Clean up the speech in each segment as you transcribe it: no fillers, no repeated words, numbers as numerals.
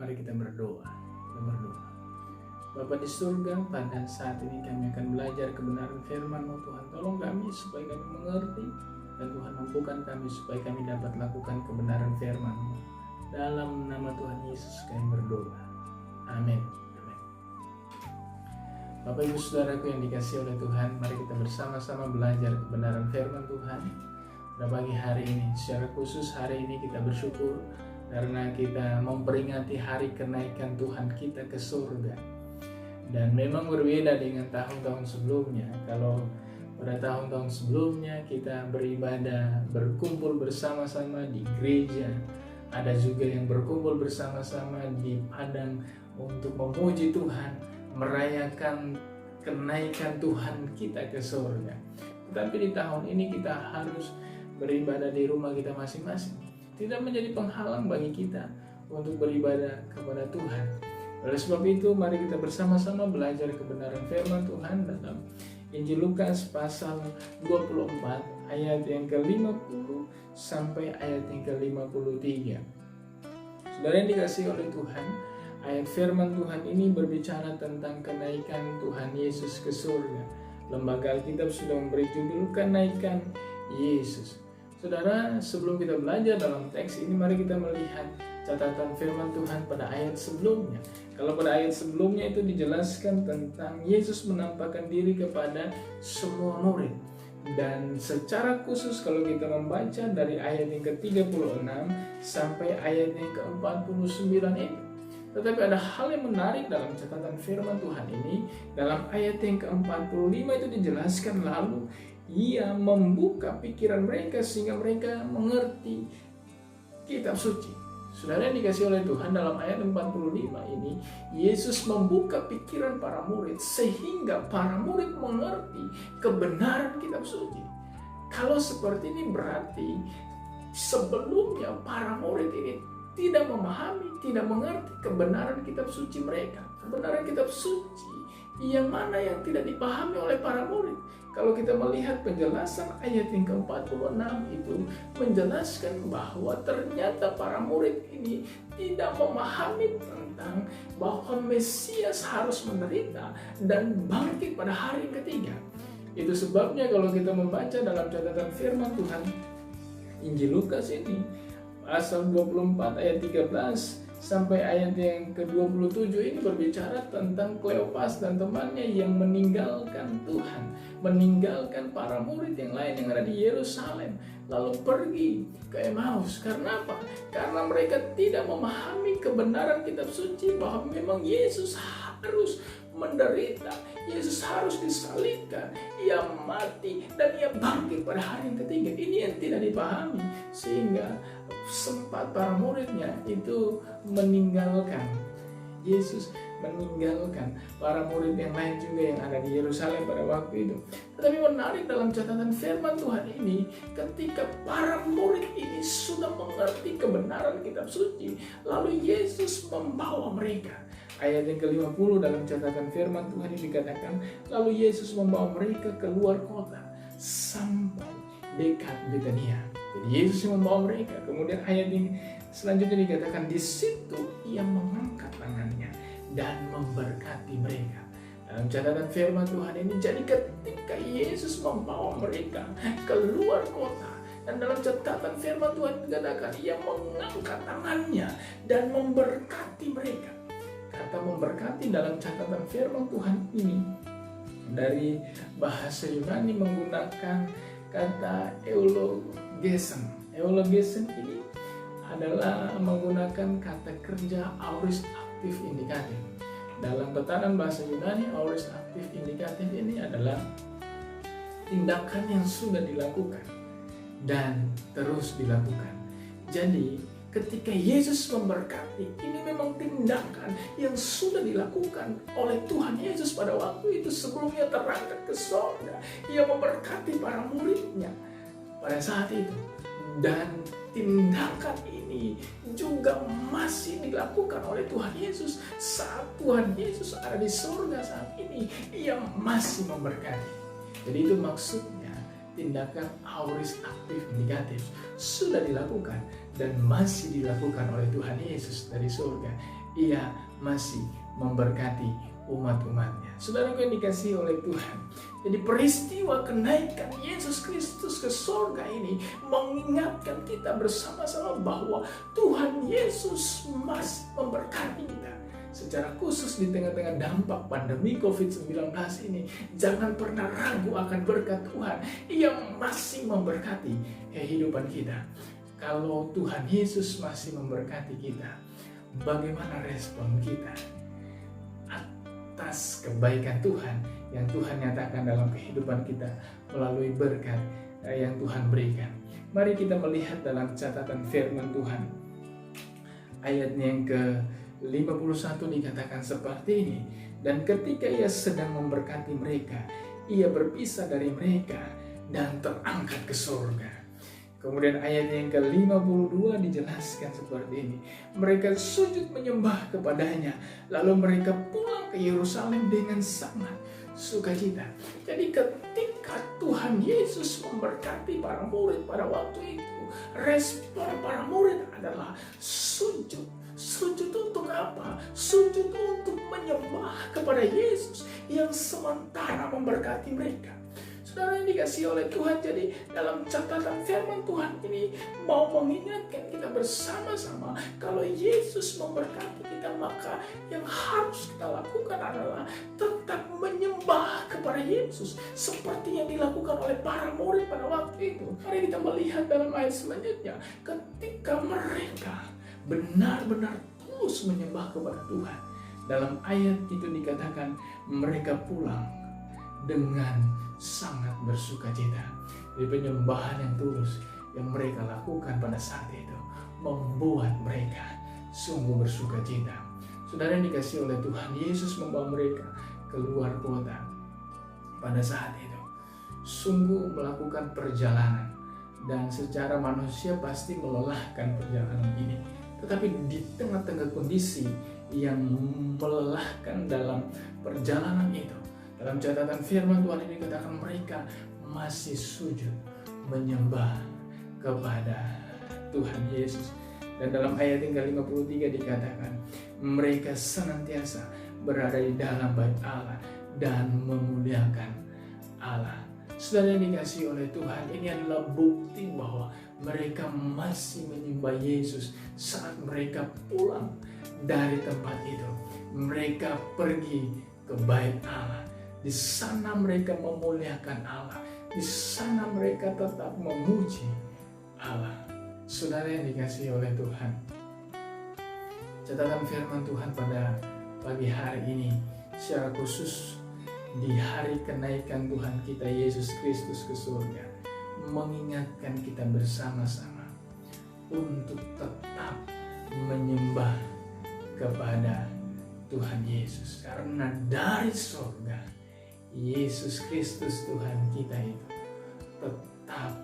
Mari kita berdoa. Kita berdoa. Bapa di surga, pada saat ini kami akan belajar kebenaran firman-Mu Tuhan. Tolong kami supaya kami mengerti, dan Tuhan mampukan kami supaya kami dapat lakukan kebenaran firman-Mu. Dalam nama Tuhan Yesus kami berdoa. Amin. Amin. Bapak Ibu Saudaraku yang dikasihi oleh Tuhan, mari kita bersama-sama belajar kebenaran firman Tuhan. Pada pagi hari ini, secara khusus hari ini kita bersyukur karena kita memperingati hari kenaikan Tuhan kita ke surga. Dan memang berbeda dengan tahun-tahun sebelumnya. Kalau pada tahun-tahun sebelumnya kita beribadah, berkumpul bersama-sama di gereja, ada juga yang berkumpul bersama-sama di padang untuk memuji Tuhan, merayakan kenaikan Tuhan kita ke surga. Tetapi di tahun ini kita harus beribadah di rumah kita masing-masing. Tidak menjadi penghalang bagi kita untuk beribadah kepada Tuhan. Oleh sebab itu, mari kita bersama-sama belajar kebenaran firman Tuhan dalam Injil Lukas pasal 24 ayat yang ke-50 sampai ayat yang ke-53. Saudara yang dikasihi oleh Tuhan, ayat firman Tuhan ini berbicara tentang kenaikan Tuhan Yesus ke surga. Lembaga Alkitab sudah memberi judul Kenaikan Yesus. Saudara, sebelum kita belajar dalam teks ini, mari kita melihat catatan firman Tuhan pada ayat sebelumnya. Kalau pada ayat sebelumnya itu dijelaskan tentang Yesus menampakkan diri kepada semua murid. Dan secara khusus kalau kita membaca dari ayat yang ke-36 sampai ayat yang ke-49 ini. Tetapi ada hal yang menarik dalam catatan firman Tuhan ini. Dalam ayat yang ke-45 itu dijelaskan lalu Ia membuka pikiran mereka sehingga mereka mengerti kitab suci. Saudara yang dikasihi oleh Tuhan, dalam ayat 45 ini Yesus membuka pikiran para murid sehingga para murid mengerti kebenaran kitab suci. Kalau seperti ini berarti sebelumnya para murid ini tidak memahami, tidak mengerti kebenaran kitab suci mereka. Kebenaran kitab suci yang mana yang tidak dipahami oleh para murid. Kalau kita melihat penjelasan ayat yang ke-46 itu menjelaskan bahwa ternyata para murid ini tidak memahami tentang bahwa Mesias harus menderita dan bangkit pada hari yang ketiga. Itu sebabnya kalau kita membaca dalam catatan firman Tuhan Injil Lukas ini pasal 24 ayat 13 sampai ayat yang ke-27 ini berbicara tentang Kleopas dan temannya yang meninggalkan Tuhan, meninggalkan para murid yang lain yang ada di Yerusalem, lalu pergi ke Emmaus. Karena apa? Karena mereka tidak memahami kebenaran kitab suci bahwa memang Yesus harus menderita, Yesus harus disalibkan, Ia mati dan Ia bangkit pada hari yang ketiga. Ini yang tidak dipahami, sehingga sempat para muridnya itu meninggalkan Yesus, meninggalkan para murid yang lain juga yang ada di Yerusalem pada waktu itu. Tetapi menarik dalam catatan firman Tuhan ini, ketika para murid ini sudah mengerti kebenaran kitab suci, lalu Yesus membawa mereka. Ayat yang ke-50 dalam catatan firman Tuhan ini dikatakan, lalu Yesus membawa mereka keluar kota sampai dekat Betania. Jadi Yesus yang membawa mereka. Kemudian ayat yang selanjutnya dikatakan, di situ Ia mengangkat tangannya dan memberkati mereka. Dalam catatan firman Tuhan ini, jadi ketika Yesus membawa mereka keluar kota, dan dalam catatan firman Tuhan dikatakan Ia mengangkat tangannya dan memberkati mereka. Kata memberkati dalam catatan firman Tuhan ini dari bahasa Yunani menggunakan kata eulogesen. Eulogesen ini adalah menggunakan kata kerja aorist aktif indikatif. Dalam tatanan bahasa Yunani, aorist aktif indikatif ini adalah tindakan yang sudah dilakukan dan terus dilakukan. Jadi ketika Yesus memberkati, ini memang tindakan yang sudah dilakukan oleh Tuhan Yesus pada waktu itu sebelum Ia terangkat ke surga. Ia memberkati para muridnya pada saat itu. Dan tindakan ini juga masih dilakukan oleh Tuhan Yesus saat Tuhan Yesus ada di surga saat ini. Ia masih memberkati. Jadi itu maksudnya tindakan aorist aktif negatif sudah dilakukan dan masih dilakukan oleh Tuhan Yesus dari surga. Ia masih memberkati umat-umatnya. Saudaraku yang dikasihi oleh Tuhan, jadi peristiwa kenaikan Yesus Kristus ke sorga ini mengingatkan kita bersama-sama bahwa Tuhan Yesus masih memberkati kita. Secara khusus di tengah-tengah dampak pandemi COVID-19 ini, jangan pernah ragu akan berkat Tuhan. Ia masih memberkati kehidupan kita. Kalau Tuhan Yesus masih memberkati kita, bagaimana respon kita atas kebaikan Tuhan yang Tuhan nyatakan dalam kehidupan kita melalui berkat yang Tuhan berikan? Mari kita melihat dalam catatan firman Tuhan. Ayatnya yang ke-51 dikatakan seperti ini. Dan ketika ia sedang memberkati mereka, ia berpisah dari mereka dan terangkat ke surga. Kemudian ayat yang ke-52 dijelaskan seperti ini. Mereka sujud menyembah kepadanya, lalu mereka pulang ke Yerusalem dengan sangat sukacita. Jadi ketika Tuhan Yesus memberkati para murid pada waktu itu, respon para murid adalah sujud. Sujud untuk apa? Sujud untuk menyembah kepada Yesus yang sementara memberkati mereka. Saudara yang dikasihi oleh Tuhan, jadi dalam catatan firman Tuhan ini mau mengingatkan kita bersama-sama kalau Yesus memberkati kita, maka yang harus kita lakukan adalah tetap menyembah kepada Yesus seperti yang dilakukan oleh para murid pada waktu itu. Mari kita melihat dalam ayat selanjutnya, ketika mereka benar-benar tulus menyembah kepada Tuhan, dalam ayat itu dikatakan mereka pulang dengan sangat bersukacita. Jadi penyembahan yang tulus yang mereka lakukan pada saat itu membuat mereka sungguh bersukacita. Saudara yang dikasihi oleh Tuhan, Yesus membawa mereka keluar kota pada saat itu. Sungguh melakukan perjalanan, dan secara manusia pasti melelahkan perjalanan ini. Tetapi di tengah-tengah kondisi yang melelahkan dalam perjalanan itu, dalam catatan firman Tuhan ini dikatakan mereka masih sujud menyembah kepada Tuhan Yesus. Dan dalam ayat yang ke-53 dikatakan mereka senantiasa berada di dalam bait Allah dan memuliakan Allah. Saudara yang dikasihi oleh Tuhan, ini adalah bukti bahwa mereka masih menyembah Yesus saat mereka pulang dari tempat itu. Mereka pergi ke bait Allah. Di sana mereka memuliakan Allah. Di sana mereka tetap memuji Allah. Saudara yang dikasihi oleh Tuhan, catatan firman Tuhan pada pagi hari ini, secara khusus di hari kenaikan Tuhan kita Yesus Kristus ke surga, mengingatkan kita bersama-sama untuk tetap menyembah kepada Tuhan Yesus. Karena dari surga Yesus Kristus Tuhan kita itu tetap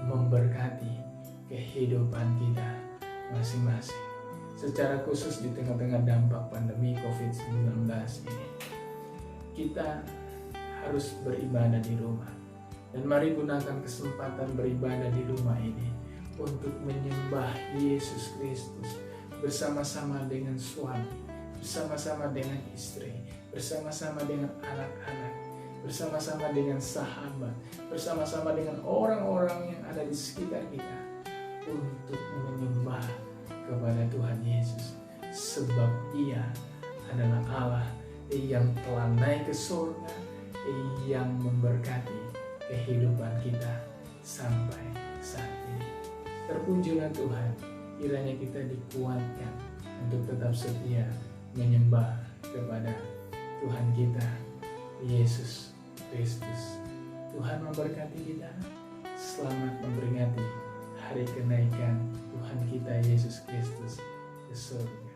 memberkati kehidupan kita masing-masing. Secara khusus di tengah-tengah dampak pandemi COVID-19 ini, kita harus beribadah di rumah. Dan mari gunakan kesempatan beribadah di rumah ini untuk menyembah Yesus Kristus bersama-sama dengan suami, bersama-sama dengan istri, bersama-sama dengan anak-anak, bersama-sama dengan sahabat, bersama-sama dengan orang-orang yang ada di sekitar kita, untuk menyembah kepada Tuhan Yesus, sebab Ia adalah Allah yang telah naik ke surga, yang memberkati kehidupan kita sampai saat ini. Terpujilah Tuhan, kiranya kita dikuatkan untuk tetap setia menyembah kepada Tuhan kita Yesus Kristus. Tuhan memberkati kita. Selamat memperingati hari kenaikan Tuhan kita Yesus Kristus ke surga.